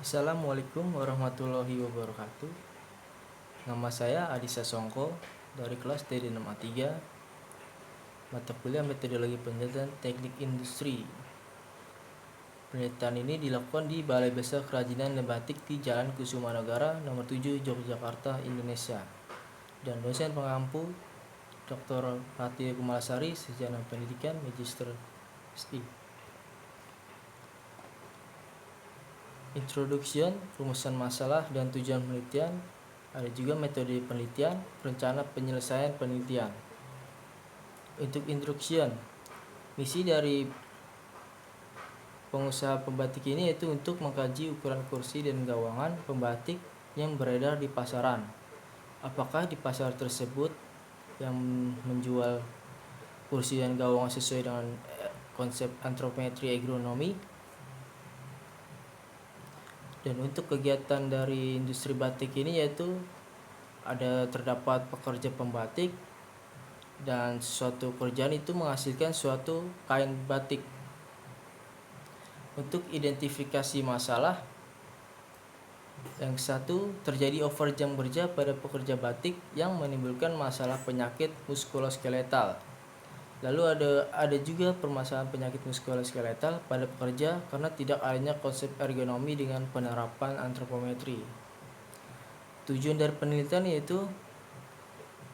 Assalamualaikum warahmatullahi wabarakatuh. Nama saya Adisa Songko dari kelas TD6A3, mata kuliah Metodologi Penelitian Teknik Industri. Penelitian ini dilakukan di Balai Besar Kerajinan dan Batik di Jalan Kusumanegara nomor 7 Yogyakarta, Indonesia. Dan dosen pengampu Dr. Fatia Kumalasari, Sarjana Pendidikan Magister SI. Introduction, rumusan masalah dan tujuan penelitian. Ada juga metode penelitian, rencana penyelesaian penelitian. Untuk introduction, misi dari pengusaha pembatik ini yaitu untuk mengkaji ukuran kursi dan gawangan pembatik yang beredar di pasaran. Apakah di pasar tersebut yang menjual kursi dan gawangan sesuai dengan konsep antropometri ergonomi? Dan untuk kegiatan dari industri batik ini yaitu terdapat pekerja pembatik, dan suatu pekerjaan itu menghasilkan suatu kain batik. Untuk identifikasi masalah, yang satu, terjadi over jam kerja pada pekerja batik yang menimbulkan masalah penyakit muskuloskeletal. Lalu ada juga permasalahan penyakit muskuloskeletal pada pekerja karena tidak adanya konsep ergonomi dengan penerapan antropometri. Tujuan dari penelitian yaitu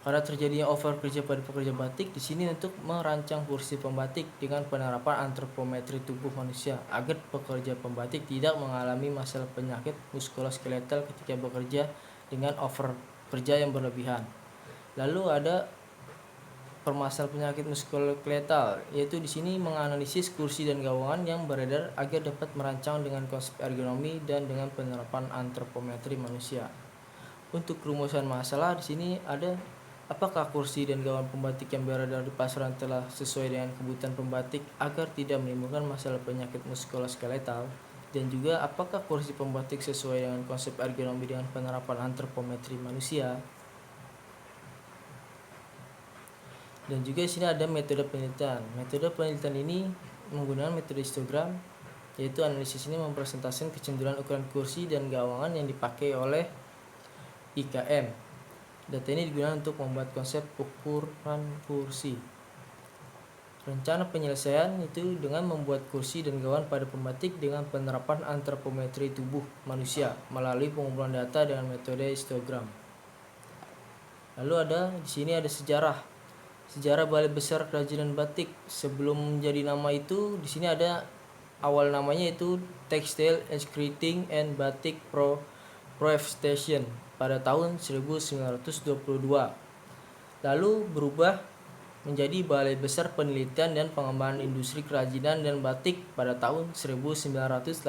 karena terjadinya over kerja pada pekerja batik di sini untuk merancang kursi pembatik dengan penerapan antropometri tubuh manusia agar pekerja pembatik tidak mengalami masalah penyakit muskuloskeletal ketika bekerja dengan over kerja yang berlebihan. Lalu ada permasalahan penyakit muskuloskeletal, yaitu di sini menganalisis kursi dan gawangan yang beredar agar dapat merancang dengan konsep ergonomi dan dengan penerapan antropometri manusia. Untuk rumusan masalah di sini ada apakah kursi dan gawangan pembatik yang beredar di pasaran telah sesuai dengan kebutuhan pembatik agar tidak menimbulkan masalah penyakit muskuloskeletal, dan juga apakah kursi pembatik sesuai dengan konsep ergonomi dengan penerapan antropometri manusia. Dan juga di sini ada metode penelitian. Metode penelitian ini menggunakan metode histogram, yaitu analisis ini mempresentasikan kecenderungan ukuran kursi dan gawangan yang dipakai oleh IKM. Data ini digunakan untuk membuat konsep ukuran kursi. Rencana penyelesaian itu dengan membuat kursi dan gawangan pada pembatik dengan penerapan antropometri tubuh manusia melalui pengumpulan data dengan metode histogram. Lalu di sini ada sejarah Balai Besar Kerajinan Batik. Sebelum menjadi nama itu, di sini ada awal namanya itu Textile Inscripting and Batik Station pada tahun 1922. Lalu berubah menjadi Balai Besar Penelitian dan Pengembangan Industri Kerajinan dan Batik pada tahun 1980.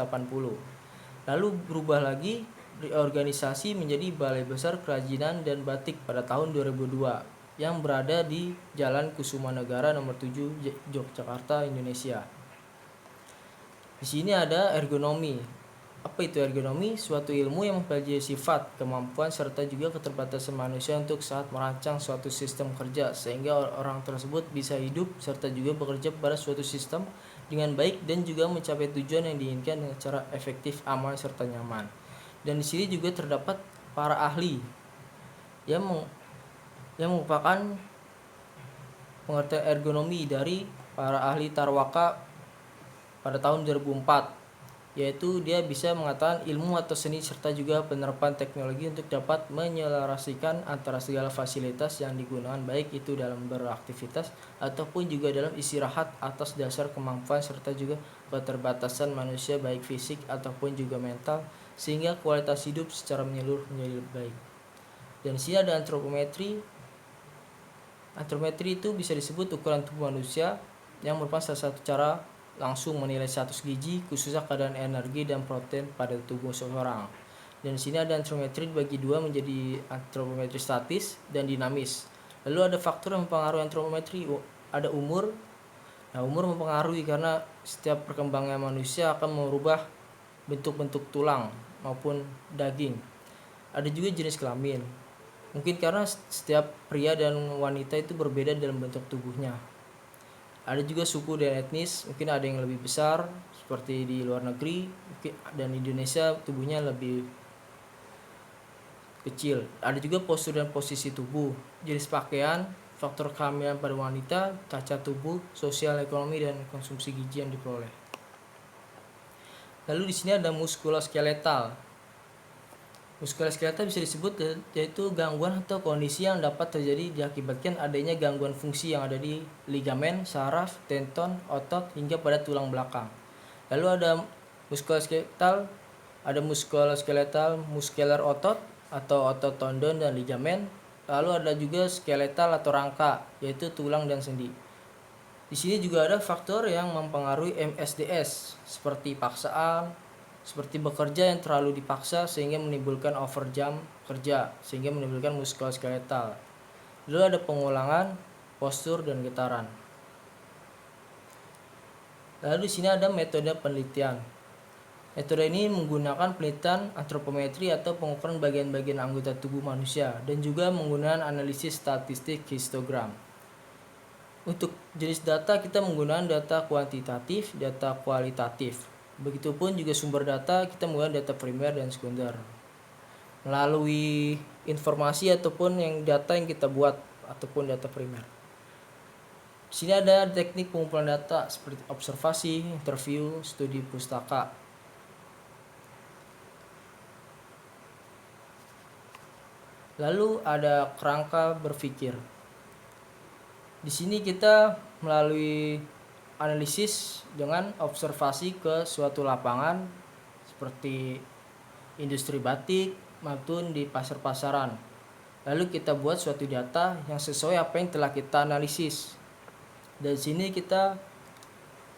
Lalu berubah lagi reorganisasi menjadi Balai Besar Kerajinan dan Batik pada tahun 2002 yang berada di Jalan Kusumanegara nomor 7 Yogyakarta, Indonesia. Di sini ada ergonomi. Apa itu ergonomi? Suatu ilmu yang mempelajari sifat, kemampuan, serta juga keterbatasan manusia untuk saat merancang suatu sistem kerja sehingga orang tersebut bisa hidup serta juga bekerja pada suatu sistem dengan baik dan juga mencapai tujuan yang diinginkan dengan cara efektif, aman, serta nyaman. Dan di sini juga terdapat para ahli yang merupakan pengertian ergonomi dari para ahli Tarwaka pada tahun 2004, yaitu dia bisa mengatakan ilmu atau seni serta juga penerapan teknologi untuk dapat menyelaraskan antara segala fasilitas yang digunakan baik itu dalam beraktivitas ataupun juga dalam istirahat atas dasar kemampuan serta juga keterbatasan manusia baik fisik ataupun juga mental, sehingga kualitas hidup secara menyeluruh menjadi lebih baik. Dan di sini ada antropometri. Antropometri itu bisa disebut ukuran tubuh manusia yang merupakan salah satu cara langsung menilai status gizi, khususnya keadaan energi dan protein pada tubuh seseorang. Dan di sini ada antropometri dibagi dua menjadi antropometri statis dan dinamis. Lalu ada faktor yang mempengaruhi antropometri, ada umur. Nah, umur mempengaruhi karena setiap perkembangan manusia akan merubah bentuk-bentuk tulang maupun daging. Ada juga jenis kelamin. Mungkin karena setiap pria dan wanita itu berbeda dalam bentuk tubuhnya. Ada juga suku dan etnis, mungkin ada yang lebih besar seperti di luar negeri, dan Indonesia tubuhnya lebih kecil. Ada juga postur dan posisi tubuh, jenis pakaian, faktor kehamilan pada wanita, cacat tubuh, sosial, ekonomi, dan konsumsi gizi yang diperoleh. Lalu di sini ada muskuloskeletal. Muskuloskeletal bisa disebut yaitu gangguan atau kondisi yang dapat terjadi diakibatkan adanya gangguan fungsi yang ada di ligamen, saraf, tendon, otot, hingga pada tulang belakang. Lalu ada muskuloskeletal muskular otot atau otot tendon dan ligamen. Lalu ada juga skeletal atau rangka, yaitu tulang dan sendi. Di sini juga ada faktor yang mempengaruhi MSDS seperti paksaan, seperti bekerja yang terlalu dipaksa sehingga menimbulkan overjam kerja sehingga menimbulkan muskuloskeletal. Lalu ada pengulangan, postur, dan getaran. Lalu di sini ada metode penelitian. Metode ini menggunakan penelitian antropometri atau pengukuran bagian-bagian anggota tubuh manusia dan juga menggunakan analisis statistik histogram. Untuk jenis data kita menggunakan data kuantitatif, data kualitatif. Begitupun juga sumber data kita menggunakan data primer dan sekunder. Melalui informasi ataupun data yang kita buat ataupun data primer. Di sini ada teknik pengumpulan data seperti observasi, interview, studi pustaka. Lalu ada kerangka berpikir. Di sini kita melalui analisis dengan observasi ke suatu lapangan seperti industri batik maupun di pasar-pasaran. Lalu kita buat suatu data yang sesuai apa yang telah kita analisis. Dari sini kita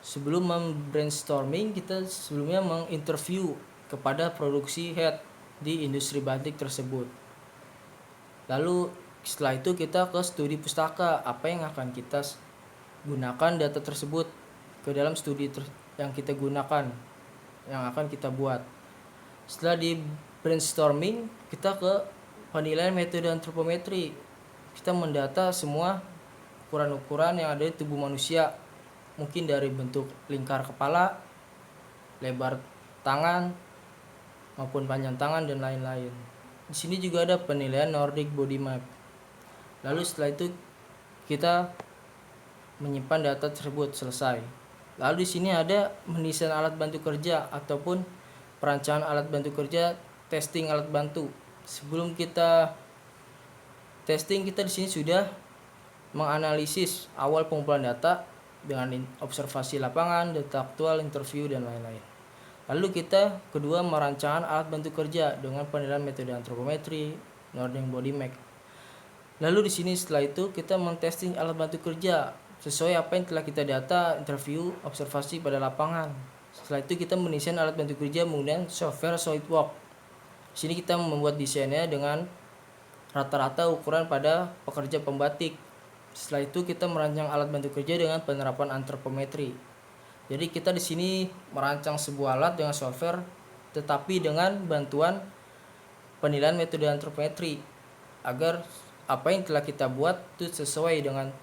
sebelum brainstorming, kita sebelumnya menginterview kepada produksi head di industri batik tersebut. Lalu setelah itu kita ke studi pustaka, apa yang akan kita gunakan data tersebut ke dalam studi yang kita gunakan, yang akan kita buat. Setelah di brainstorming, kita ke penilaian metode antropometri. Kita mendata semua ukuran-ukuran yang ada di tubuh manusia, mungkin dari bentuk lingkar kepala, lebar tangan, maupun panjang tangan, dan lain-lain. Di sini juga ada penilaian Nordic Body Map. Lalu setelah itu kita menyimpan data tersebut selesai. Lalu di sini ada mendesain alat bantu kerja ataupun perancangan alat bantu kerja, testing alat bantu. Sebelum kita testing, kita di sini sudah menganalisis awal pengumpulan data dengan observasi lapangan, data aktual, interview, dan lain-lain. Lalu kita kedua merancangkan alat bantu kerja dengan penilaian metode antropometri, Nordic Body Map. Lalu di sini setelah itu kita mentesting alat bantu kerja sesuai apa yang telah kita data, interview, observasi pada lapangan. Setelah itu kita mendesain alat bantu kerja menggunakan software SolidWorks. Di sini kita membuat desainnya dengan rata-rata ukuran pada pekerja pembatik. Setelah itu kita merancang alat bantu kerja dengan penerapan antropometri. Jadi kita di sini merancang sebuah alat dengan software, tetapi dengan bantuan penilaian metode antropometri agar apa yang telah kita buat itu sesuai dengan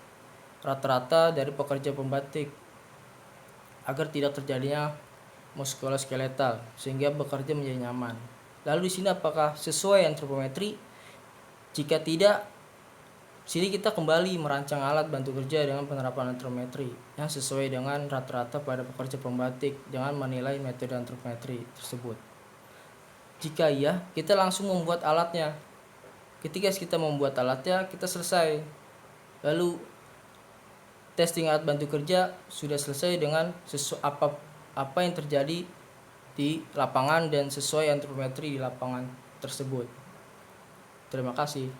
rata-rata dari pekerja pembatik, agar tidak terjadinya muskuloskeletal sehingga bekerja menjadi nyaman. Lalu di sini apakah sesuai antropometri? Jika tidak, sini kita kembali merancang alat bantu kerja dengan penerapan antropometri yang sesuai dengan rata-rata pada pekerja pembatik dengan menilai metode antropometri tersebut. Jika iya, kita langsung membuat alatnya. Ketika kita membuat alatnya, kita selesai. Lalu testing alat bantu kerja sudah selesai dengan apa yang terjadi di lapangan dan sesuai antropometri di lapangan tersebut. Terima kasih.